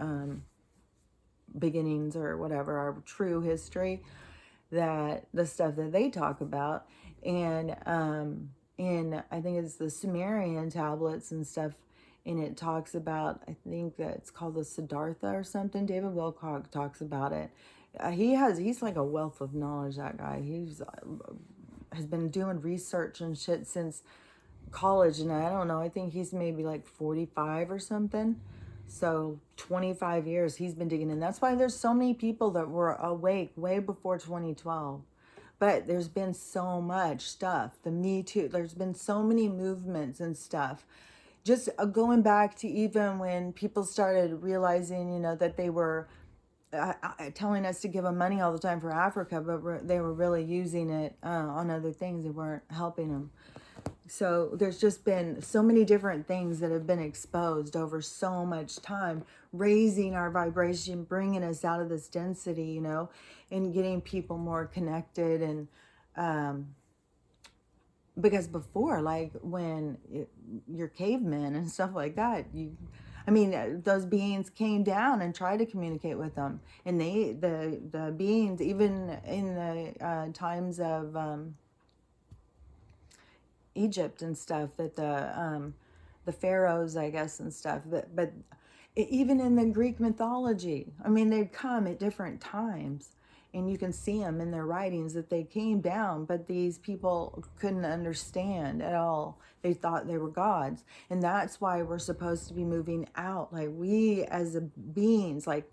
beginnings or whatever, our true history, that the stuff that they talk about, and in, I think it's the Sumerian tablets and stuff, and it talks about, I think that it's called the Siddhartha or something. David Wilcock talks about it. He's like a wealth of knowledge, that guy. He's has been doing research and shit since college, and I don't know, I think he's maybe like 45 or something. So 25 years he's been digging in. That's why there's so many people that were awake way before 2012. But there's been so much stuff. The Me Too, there's been so many movements and stuff. Just going back to even when people started realizing, you know, that they were telling us to give them money all the time for Africa, but they were really using it on other things. They weren't helping them. So there's just been so many different things that have been exposed over so much time, raising our vibration, bringing us out of this density, you know, and getting people more connected. And because before, like when you're cavemen and stuff like that, those beings came down and tried to communicate with them. And the beings, even in the times of Egypt and stuff, that the pharaohs, I guess, and stuff, but even in the Greek mythology, I mean, they'd come at different times, and you can see them in their writings that they came down, but these people couldn't understand at all. They thought they were gods. And that's why we're supposed to be moving out. Like, we as beings, like,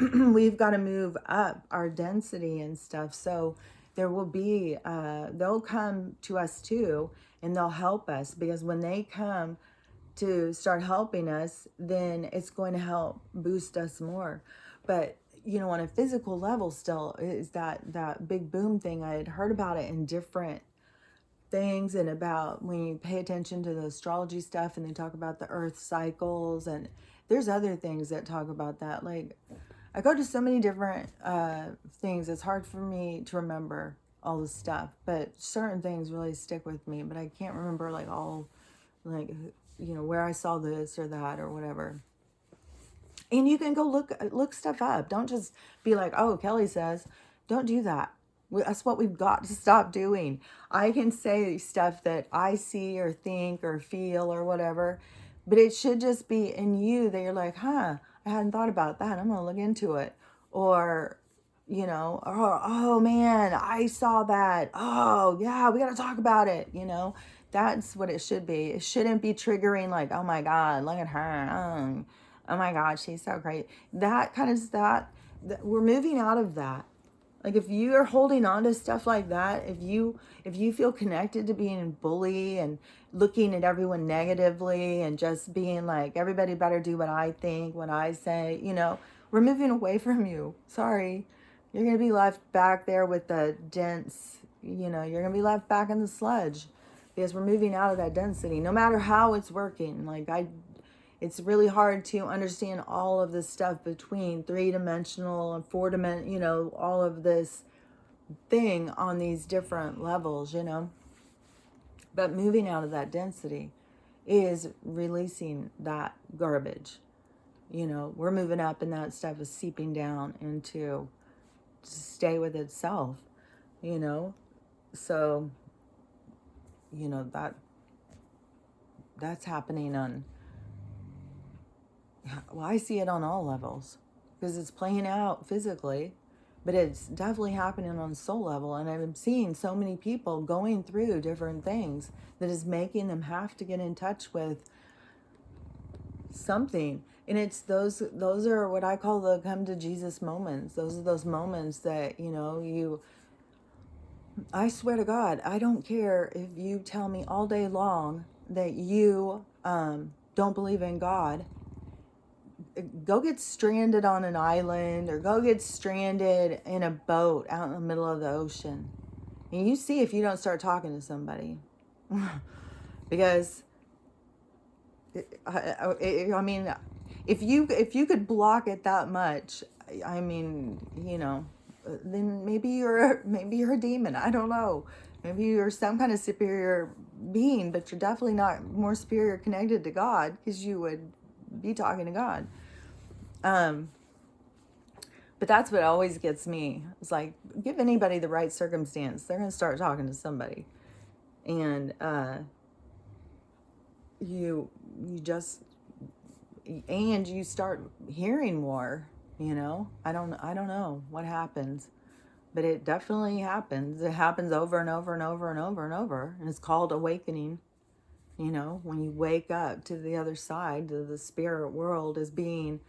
we've got to move up our density and stuff. So there will be, they'll come to us too, and they'll help us, because when they come, to start helping us, then it's going to help boost us more. But you know, on a physical level, still is that big boom thing. I had heard about it in different things, and about when you pay attention to the astrology stuff, and they talk about the earth cycles, and there's other things that talk about that. Like, I go to so many different things, it's hard for me to remember all the stuff, but certain things really stick with me. But I can't remember like all, like, you know, where I saw this or that or whatever. And you can go look stuff up. Don't just be like, oh, Kelly says. Don't do that. That's what we've got to stop doing. I can say stuff that I see or think or feel or whatever, but it should just be in you that you're like, huh, I hadn't thought about that. I'm going to look into it. Or, you know, oh man, I saw that. Oh yeah, we got to talk about it. You know, that's what it should be. It shouldn't be triggering like, oh my God, look at her. Oh my God, she's so great. That kind of stuff, we're moving out of that. Like, if you are holding on to stuff like that, if you feel connected to being a bully and looking at everyone negatively and just being like, everybody better do what I think, what I say, you know, we're moving away from you. Sorry. You're going to be left back there with the dense, you know, you're going to be left back in the sludge, because we're moving out of that density, no matter how it's working. Like, it's really hard to understand all of this stuff between 3-dimensional and 4-dimensional, you know, all of this thing on these different levels, you know. But moving out of that density is releasing that garbage. You know, we're moving up, and that stuff is seeping down into stay with itself, you know. So, you know, that's happening on, well, I see it on all levels, because it's playing out physically, but it's definitely happening on soul level. And I'm seeing so many people going through different things that is making them have to get in touch with something. And it's those are what I call the come to Jesus moments. Those are those moments that, you know, I swear to God, I don't care if you tell me all day long that you don't believe in God. Go get stranded on an island, or go get stranded in a boat out in the middle of the ocean, and you see if you don't start talking to somebody. Because I mean, if you could block it that much, I mean, you know, then maybe you're a demon. I don't know. Maybe you're some kind of superior being, but you're definitely not more superior connected to God, because you would be talking to God. But that's what always gets me. It's like, give anybody the right circumstance, they're going to start talking to somebody. And you start hearing more, you know. I don't know what happens, but it definitely happens. It happens over and over and over and over and over. And it's called awakening. You know, when you wake up to the other side, to the spirit world as being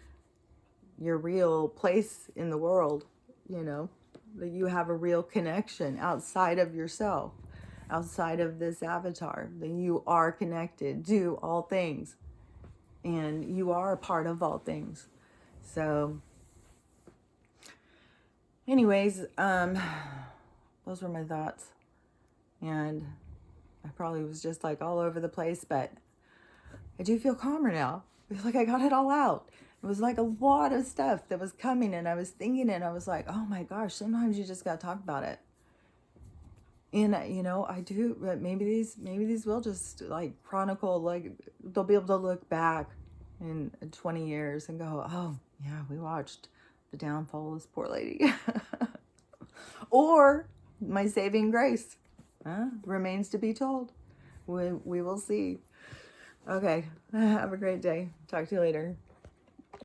your real place in the world, you know, that you have a real connection outside of yourself, outside of this avatar, that you are connected to all things, and you are a part of all things. So anyways, those were my thoughts, and I probably was just like all over the place, but I do feel calmer now. It's like I got it all out. It was like a lot of stuff that was coming, and I was thinking, and I was like, oh my gosh, sometimes you just got to talk about it. And, you know, I do, but maybe these will just like chronicle, like they'll be able to look back in 20 years and go, oh yeah, we watched the downfall of this poor lady. Or my saving grace remains to be told. We will see. Okay, have a great day. Talk to you later.